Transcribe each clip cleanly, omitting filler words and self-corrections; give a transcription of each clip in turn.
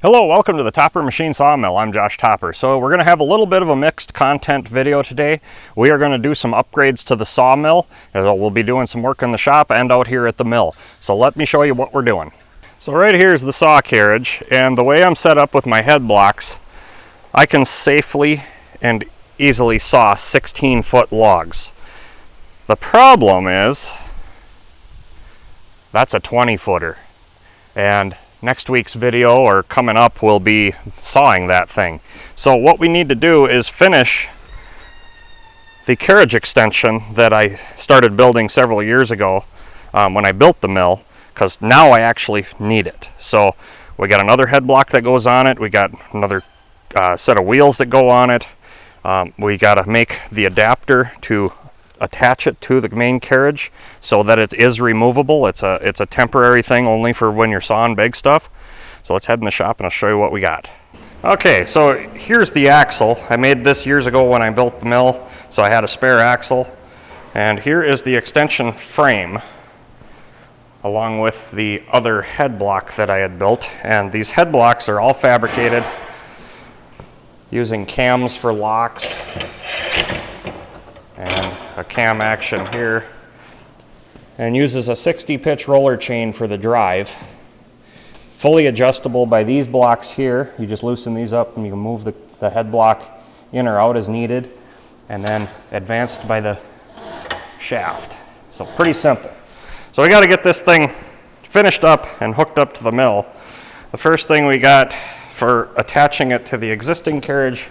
Hello, welcome to the Topper Machine Sawmill. I'm Josh Topper. So we're going to have a little bit of a mixed content video today. We are going to do some upgrades to the sawmill. We'll be doing some work in the shop and out here at the mill. So let me show you what we're doing. So right here is the saw carriage, and the way I'm set up with my head blocks, I can safely and easily saw 16-foot logs. The problem is that's a 20-footer, and next week's video or coming up will be sawing that thing. So what we need to do is finish the carriage extension that I started building several years ago when I built the mill, because now I actually need it. So we got another head block that goes on it, we got another set of wheels that go on it, we got to make the adapter to attach it to the main carriage so that it is removable. It's a temporary thing only for when you're sawing big stuff. So let's head in the shop and I'll show you what we got. Okay, so here's the axle. I made this years ago when I built the mill, so I had a spare axle. And here is the extension frame along with the other head block that I had built. And these head blocks are all fabricated using cams for locks and a cam action here, and uses a 60 pitch roller chain for the drive. Fully adjustable by these blocks here. You just loosen these up and you can move the head block in or out as needed, and then advanced by the shaft. So pretty simple. So we got to get this thing finished up and hooked up to the mill. The first thing we got for attaching it to the existing carriage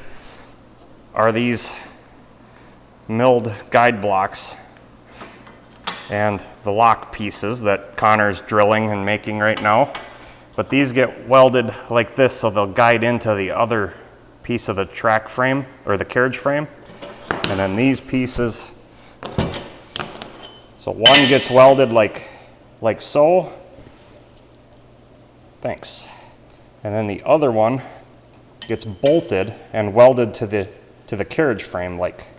are these milled guide blocks and the lock pieces that Connor's drilling and making right now. But these get welded like this so they'll guide into the other piece of the track frame or the carriage frame. And then these pieces, so one gets welded like so. Thanks. And then the other one gets bolted and welded to the carriage frame like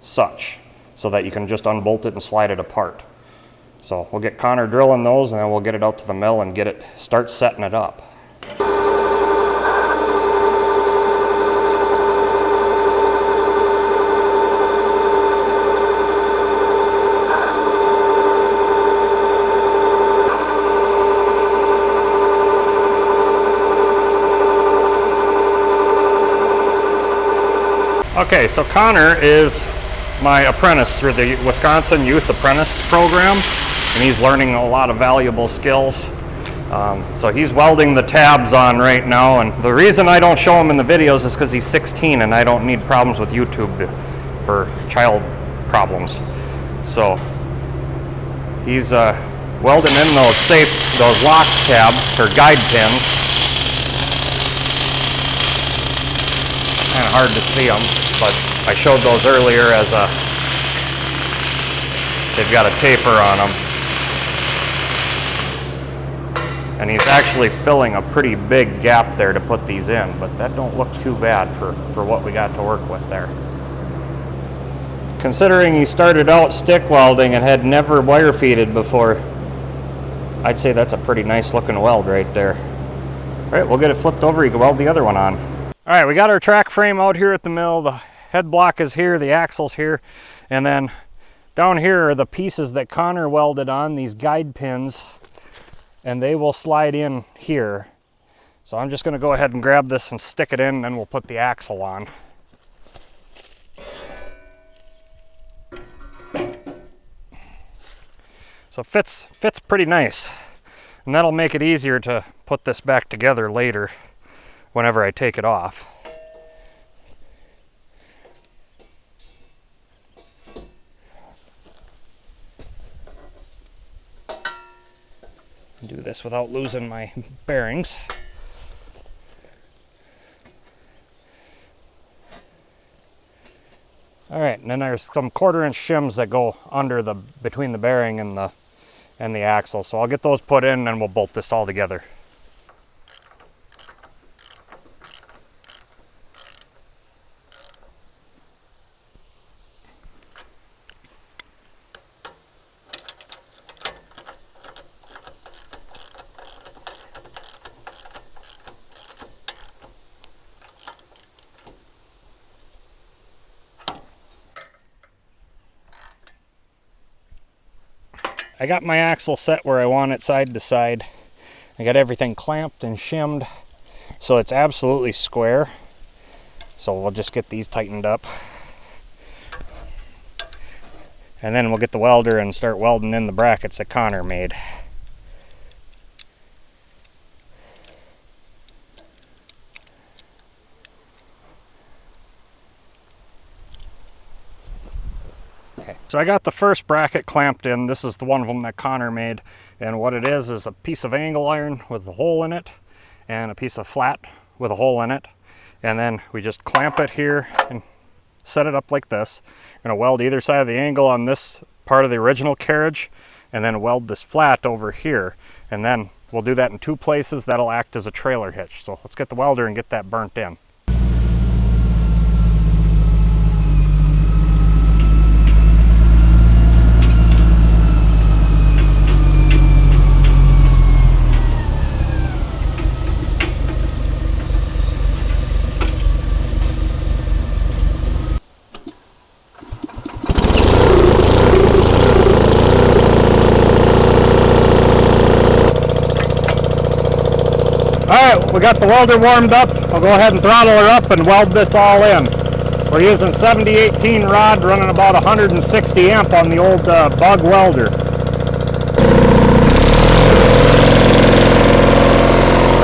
such, so that you can just unbolt it and slide it apart. So we'll get Connor drilling those, and then we'll get it out to the mill and start setting it up. Okay, so Connor is my apprentice through the Wisconsin Youth Apprentice Program, and he's learning a lot of valuable skills. So he's welding the tabs on right now, and the reason I don't show him in the videos is because he's 16 and I don't need problems with YouTube for child problems. So he's welding in those lock tabs or guide pins. Kind of hard to see them, but I showed those earlier as they've got a taper on them. And he's actually filling a pretty big gap there to put these in, but that don't look too bad for what we got to work with there. Considering he started out stick welding and had never wire feeded before, I'd say that's a pretty nice looking weld right there. All right, we'll get it flipped over, you can weld the other one on. All right, we got our track frame out here at the mill. The head block is here, the axle's here, and then down here are the pieces that Connor welded on, these guide pins, and they will slide in here. So I'm just going to go ahead and grab this and stick it in, and then we'll put the axle on. So it fits pretty nice, and that'll make it easier to put this back together later whenever I take it off. Do this without losing my bearings. All right, and then there's some 1/4-inch shims that go under between the bearing and the axle. So I'll get those put in and we'll bolt this all together. I got my axle set where I want it side to side. I got everything clamped and shimmed so it's absolutely square. So we'll just get these tightened up. And then we'll get the welder and start welding in the brackets that Connor made. Okay. So I got the first bracket clamped in. This is the one of them that Connor made. And what it is a piece of angle iron with a hole in it and a piece of flat with a hole in it. And then we just clamp it here and set it up like this. I'm going to weld either side of the angle on this part of the original carriage and then weld this flat over here. And then we'll do that in 2 places. That'll act as a trailer hitch. So let's get the welder and get that burnt in. We got the welder warmed up. I'll go ahead and throttle her up and weld this all in. We're using 70-18 rod running about 160 amp on the old bug welder.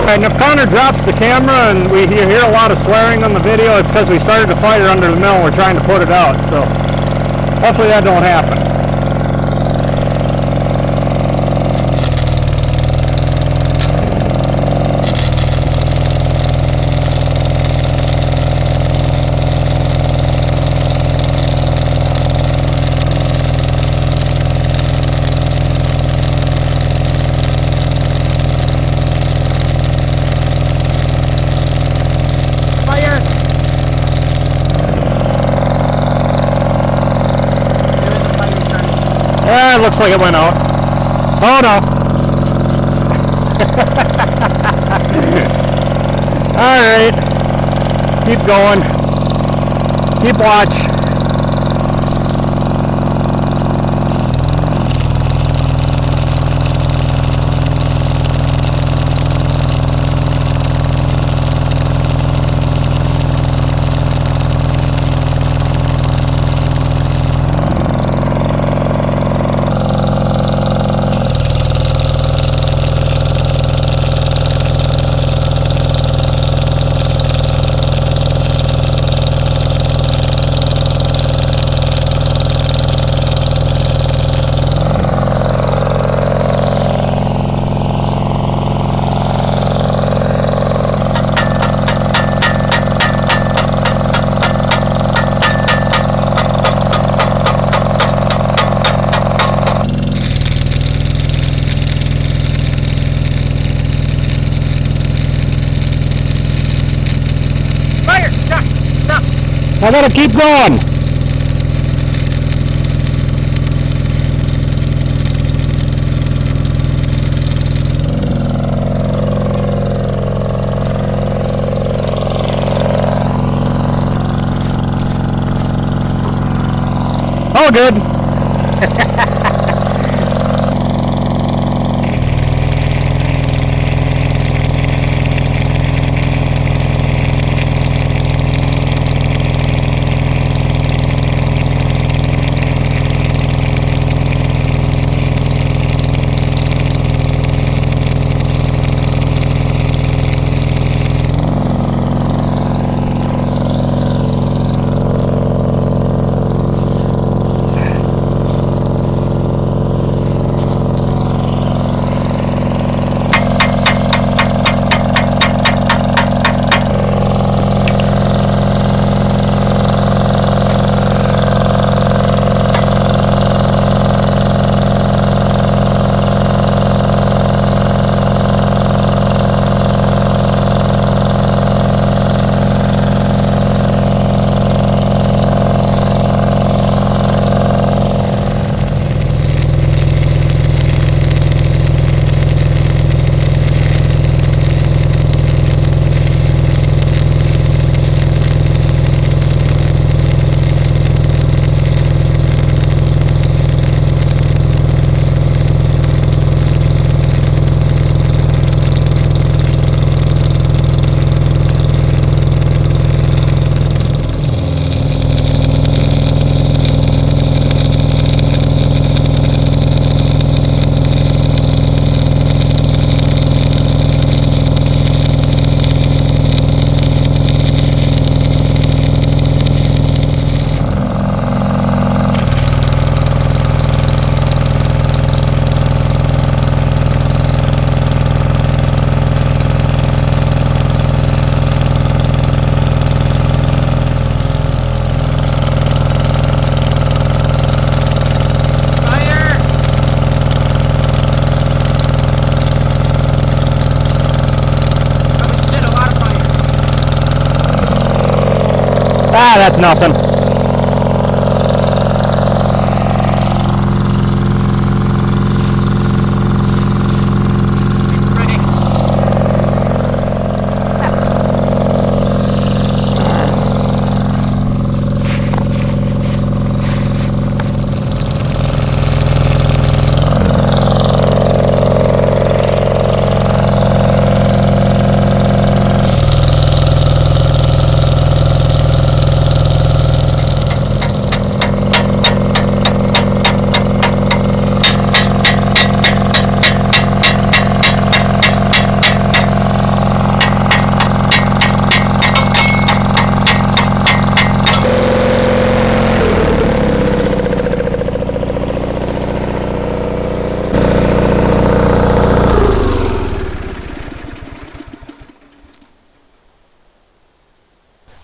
And if Connor drops the camera and you hear a lot of swearing on the video, it's because we started a fire under the mill and we're trying to put it out. So hopefully that don't happen. It looks like it went out. Oh no. Alright. Keep going. Keep watch. I gotta keep going. All good. Ah, that's nothing.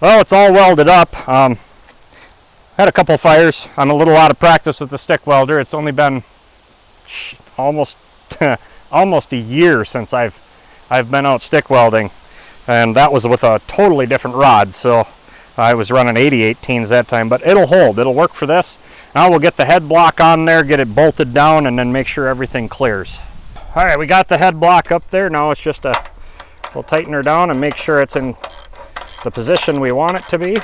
Well, it's all welded up. Had a couple fires. I'm a little out of practice with the stick welder. It's only been almost almost a year since I've been out stick welding, and that was with a totally different rod. So I was running 80/18s that time, but it'll hold. It'll work for this. Now we'll get the head block on there, get it bolted down, and then make sure everything clears. All right, we got the head block up there. Now it's just we'll tighten her down and make sure it's in the position we want it to be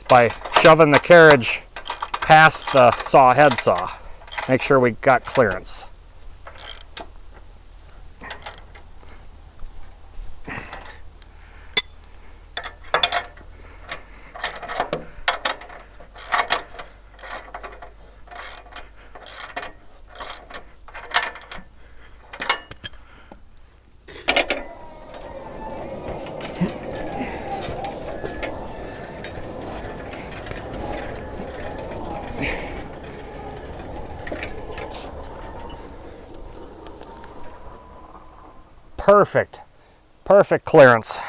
by shoving the carriage past the head saw. Make sure we got clearance. Perfect clearance.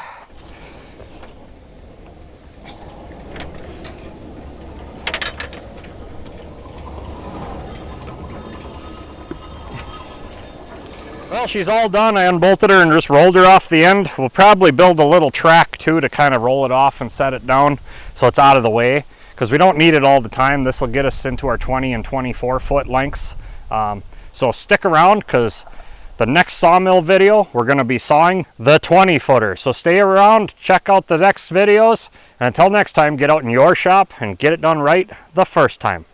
Well, she's all done. I unbolted her and just rolled her off the end. We'll probably build a little track too to kind of roll it off and set it down so it's out of the way, because we don't need it all the time. This will get us into our 20 and 24 foot lengths. So stick around, because the next sawmill video, we're going to be sawing the 20 footer. So stay around, check out the next videos, and until next time, get out in your shop and get it done right the first time.